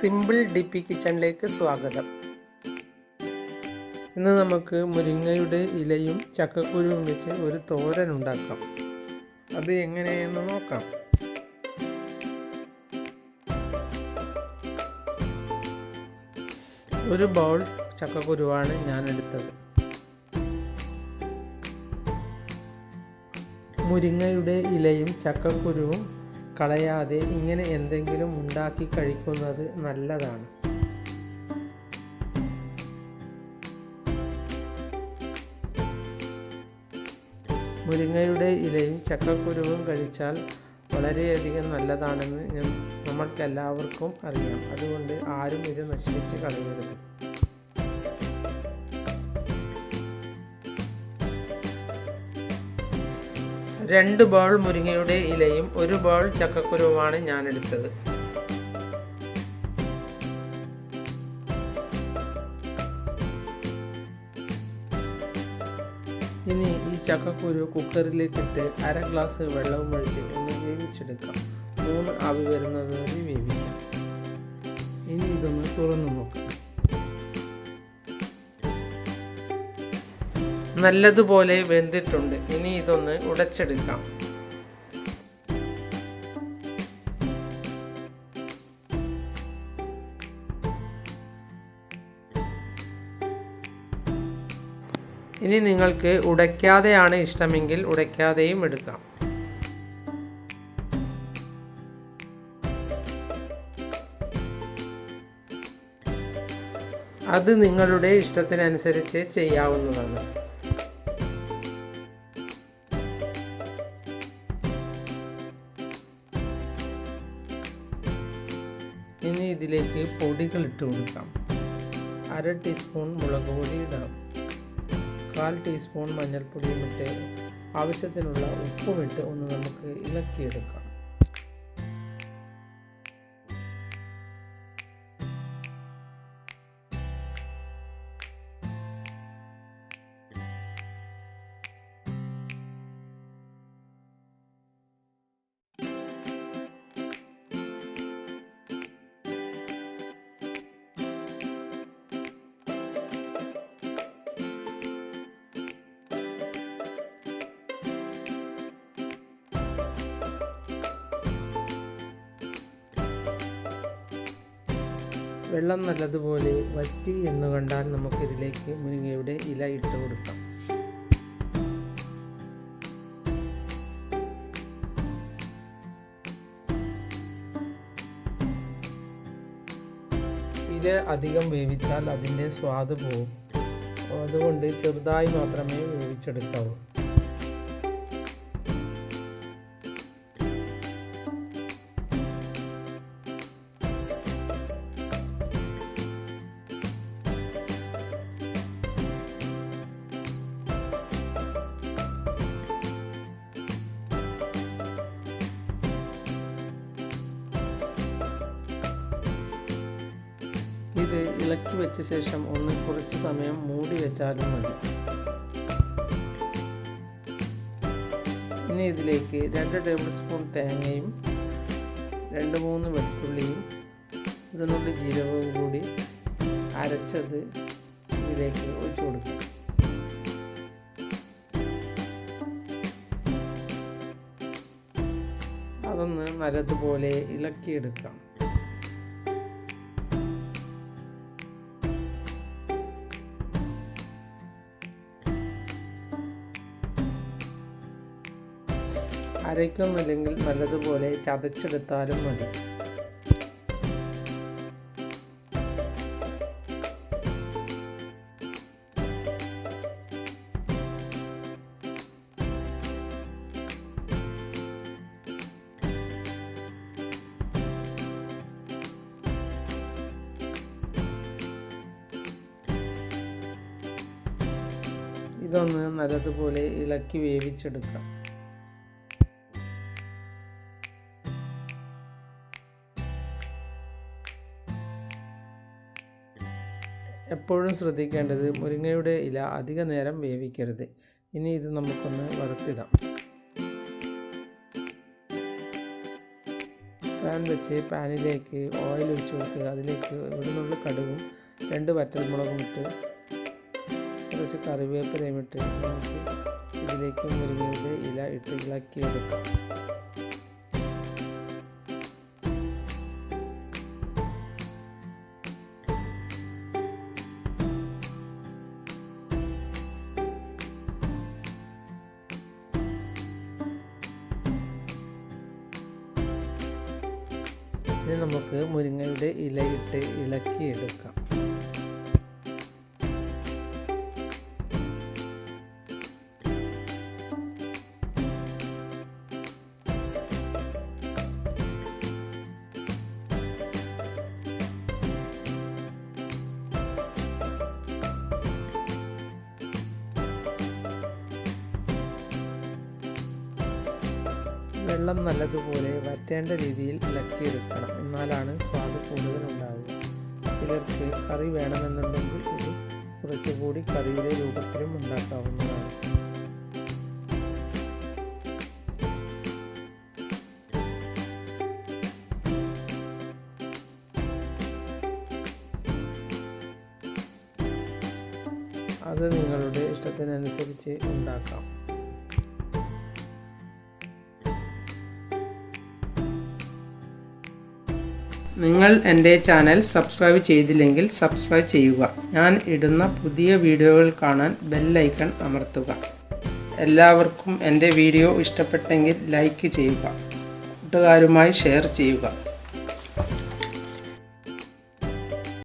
Simple ഡിപ്പി കിച്ചണിലേക്ക് സ്വാഗതം. ഇന്ന് നമുക്ക് മുരിങ്ങയുടെ ഇലയും ചക്കക്കുരുവും വെച്ച് ഒരു തോരൻ ഉണ്ടാക്കാം. അത് എങ്ങനെയെന്ന് നോക്കാം. ഒരു ബൗൾ ചക്കക്കുരുവാണ് ഞാൻ എടുത്തത്. മുരിങ്ങയുടെ ഇലയും ചക്കക്കുരുവും കളയാതെ ഇങ്ങനെ എന്തെങ്കിലും ഉണ്ടാക്കി കഴിക്കുന്നത് നല്ലതാണ്. മുരിങ്ങയുടെ ഇലയും ചക്കക്കുരുവും കഴിച്ചാൽ വളരെയധികം നല്ലതാണെന്ന് നമ്മൾക്കെല്ലാവർക്കും അറിയാം. അതുകൊണ്ട് ആരും ഇത് നശിപ്പിച്ച് കളയരുത്. രണ്ട് ബൗൾ മുരിങ്ങയുടെ ഇലയും ഒരു ബൗൾ ചക്കക്കുരുവുമാണ് ഞാൻ എടുത്തത്. ഇനി ഈ ചക്കക്കുരു കുക്കറിലേക്കിട്ട് അര ഗ്ലാസ് വെള്ളവും ഒഴിച്ച് ഒന്ന് വേവിച്ചെടുക്കാം. 3 ആവി വരുന്നത് വരെ വേവിക്കാം. ഇനി ഇതൊന്ന് തുറന്നു നോക്കാം. നല്ലതുപോലെ വെന്തിട്ടുണ്ട്. ഇനി ഇതൊന്ന് ഉടച്ചെടുക്കാം. ഇനി നിങ്ങൾക്ക് ഉടയ്ക്കാതെയാണ് ഇഷ്ടമെങ്കിൽ ഉടയ്ക്കാതെയും എടുക്കാം. അത് നിങ്ങളുടെ ഇഷ്ടത്തിനനുസരിച്ച് ചെയ്യാവുന്നതാണ്. ഇനി ഇതിലേക്ക് പൊടികൾ ഇട്ട് കൊടുക്കാം. 1/2 ടീസ്പൂൺ മുളക് പൊടി ഇടാം. 1/4 ടീസ്പൂൺ മഞ്ഞൾപ്പൊടിയും ഇട്ട് ആവശ്യത്തിനുള്ള ഉപ്പുമിട്ട് ഒന്ന് നമുക്ക് ഇളക്കിയെടുക്കാം. വെള്ളം നല്ലതുപോലെ വറ്റി എന്ന് കണ്ടാൽ നമുക്കിതിലേക്ക് മുരിങ്ങയുടെ ഇല ഇട്ട് കൊടുക്കാം. ഇല അധികം വേവിച്ചാൽ അതിൻ്റെ സ്വാദ് പോകും. അതുകൊണ്ട് ചെറുതായി മാത്രമേ വേവിച്ചെടുക്കാവൂ. ഇത് ഇളക്കി വെച്ച ശേഷം ഒന്ന് കുറച്ച് സമയം മൂടി വെച്ചാലും മതി. ഇനി ഇതിലേക്ക് 2 ടേബിൾ സ്പൂൺ തേങ്ങയും 2-3 വെളുത്തുള്ളിയും 1 നുള്ളി ജീരകവും കൂടി അരച്ചത് ഇതിലേക്ക് ഒഴിച്ചു കൊടുക്കും. അതൊന്ന് നല്ലതുപോലെ ഇളക്കിയെടുക്കാം. അരയ്ക്കൊന്നുമില്ലെങ്കിൽ നല്ലതുപോലെ ചതച്ചെടുത്താലും മതി. ഇതൊന്ന് നല്ലതുപോലെ ഇളക്കി വേവിച്ചെടുക്കാം. എപ്പോഴും ശ്രദ്ധിക്കേണ്ടത് മുരിങ്ങയുടെ ഇല അധിക നേരം വേവിക്കരുത്. ഇനി ഇത് നമുക്കൊന്ന് വറുത്തിടാം. പാൻ വെച്ച് പാനിലേക്ക് ഓയിൽ ഒഴിച്ച് കൊടുത്ത് അതിലേക്ക് ഒരു നുള്ളു കടുകും 2 വറ്റൽമുളകും ഇട്ട് കുറച്ച് കറിവേപ്പിലയും ഇട്ട് നമുക്ക് ഇതിലേക്ക് മുരിങ്ങയുടെ ഇല ഇട്ട് ഇളക്കിയെടുക്കാം. ഇനി നമുക്ക് മുരിങ്ങയുടെ ഇലയിട്ട് ഇളക്കിയെടുക്കാം. വെള്ളം നല്ലതുപോലെ വറ്റേണ്ട രീതിയിൽ ഇളക്കിയെടുക്കണം. എന്നാലാണ് സ്വാദ് കൂടുതലുണ്ടാവുക. ചിലർക്ക് കറി വേണമെന്നുണ്ടെങ്കിൽ ഇത് കുറച്ചുകൂടി കറിയുടെ രൂപത്തിലും ഉണ്ടാക്കാവുന്നതാണ്. അത് നിങ്ങളുടെ ഇഷ്ടത്തിനനുസരിച്ച് ഉണ്ടാക്കാം. നിങ്ങൾ എൻ്റെ ചാനൽ സബ്സ്ക്രൈബ് ചെയ്തില്ലെങ്കിൽ സബ്സ്ക്രൈബ് ചെയ്യുക. ഞാൻ ഇടുന്ന പുതിയ വീഡിയോകൾ കാണാൻ ബെൽ ഐക്കൺ അമർത്തുക. എല്ലാവർക്കും എൻ്റെ വീഡിയോ ഇഷ്ടപ്പെട്ടെങ്കിൽ ലൈക്ക് ചെയ്യുക. കൂട്ടുകാരുമായി ഷെയർ ചെയ്യുക.